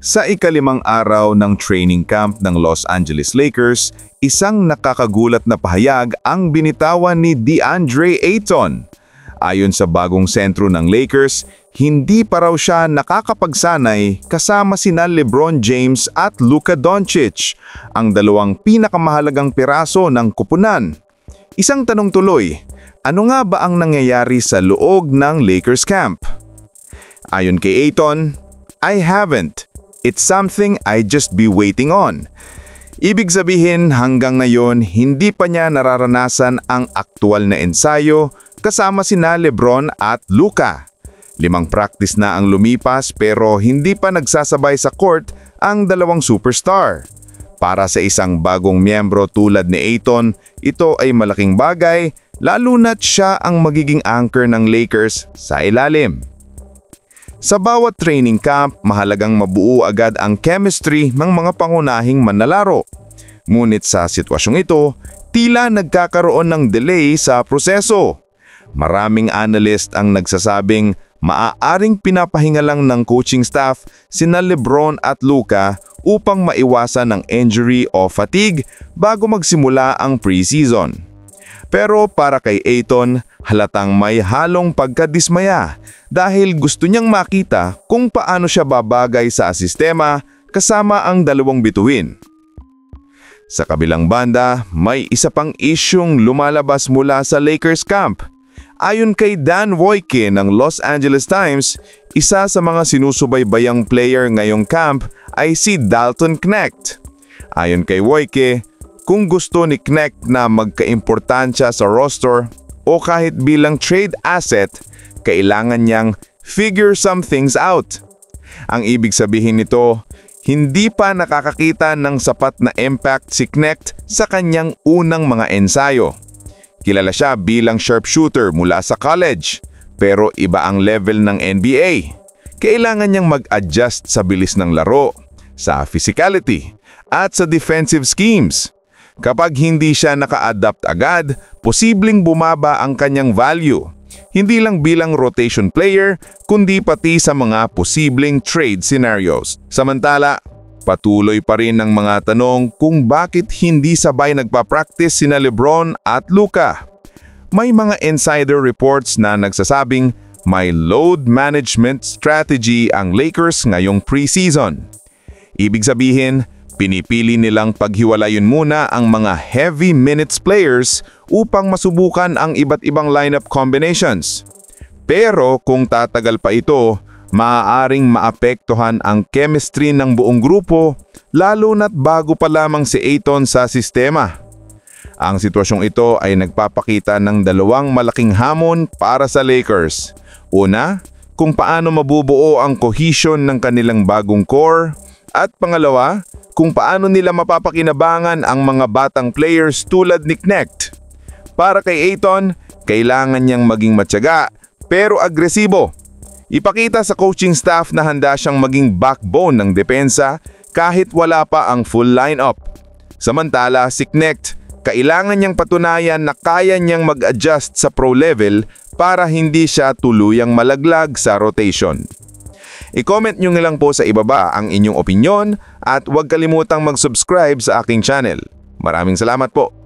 Sa ikalimang araw ng training camp ng Los Angeles Lakers, isang nakakagulat na pahayag ang binitawan ni DeAndre Ayton. Ayon sa bagong sentro ng Lakers, hindi pa raw siya nakakapagsanay kasama sina LeBron James at Luka Doncic, ang dalawang pinakamahalagang piraso ng kupunan. Isang tanong tuloy, ano nga ba ang nangyayari sa loob ng Lakers camp? Ayon kay Ayton, I haven't. It's something I just be waiting on. Ibig sabihin hanggang ngayon hindi pa niya nararanasan ang aktual na ensayo kasama sina LeBron at Luka. 5 practice na ang lumipas pero hindi pa nagsasabay sa court ang dalawang superstar. Para sa isang bagong miyembro tulad ni Ayton, ito ay malaking bagay lalo na't siya ang magiging anchor ng Lakers sa ilalim. Sa bawat training camp, mahalagang mabuo agad ang chemistry ng mga pangunahing manlalaro. Ngunit sa sitwasyong ito, tila nagkakaroon ng delay sa proseso. Maraming analyst ang nagsasabing maaaring pinapahinga lang ng coaching staff sina LeBron at Luka upang maiwasan ng injury o fatigue bago magsimula ang preseason. Pero para kay Ayton, halatang may halong pagkadismaya dahil gusto niyang makita kung paano siya babagay sa sistema kasama ang dalawang bituin. Sa kabilang banda, may isa pang isyung lumalabas mula sa Lakers camp. Ayon kay Dan Wojcicki ng Los Angeles Times, isa sa mga sinusubaybayang player ngayong camp ay si Dalton Knecht. Ayon kay Wojcicki, kung gusto ni Knecht na magkaimportansya sa roster o kahit bilang trade asset, kailangan niyang figure some things out. Ang ibig sabihin nito, hindi pa nakakakita ng sapat na impact si Knecht sa kanyang unang mga ensayo. Kilala siya bilang sharpshooter mula sa college, pero iba ang level ng NBA. Kailangan niyang mag-adjust sa bilis ng laro, sa physicality, at sa defensive schemes. Kapag hindi siya naka-adapt agad, posibleng bumaba ang kanyang value. Hindi lang bilang rotation player, kundi pati sa mga posibleng trade scenarios. Samantala, patuloy pa rin ang mga tanong kung bakit hindi sabay nagpa-practice sina LeBron at Luka. May mga insider reports na nagsasabing may load management strategy ang Lakers ngayong preseason. Ibig sabihin, pinipili nilang paghiwalayin muna ang mga heavy minutes players upang masubukan ang iba't ibang lineup combinations. Pero kung tatagal pa ito, maaaring maapektuhan ang chemistry ng buong grupo lalo na't bago pa lamang si Ayton sa sistema. Ang sitwasyong ito ay nagpapakita ng dalawang malaking hamon para sa Lakers. Una, kung paano mabubuo ang cohesion ng kanilang bagong core. At pangalawa, kung paano nila mapapakinabangan ang mga batang players tulad ni Knecht. Para kay Ayton, kailangan niyang maging matyaga pero agresibo. Ipakita sa coaching staff na handa siyang maging backbone ng depensa kahit wala pa ang full lineup. Samantala si Knecht, kailangan niyang patunayan na kaya niyang mag-adjust sa pro level para hindi siya tuluyang malaglag sa rotation. I-comment nyo lang po sa ibaba ang inyong opinyon at huwag kalimutang mag-subscribe sa aking channel. Maraming salamat po!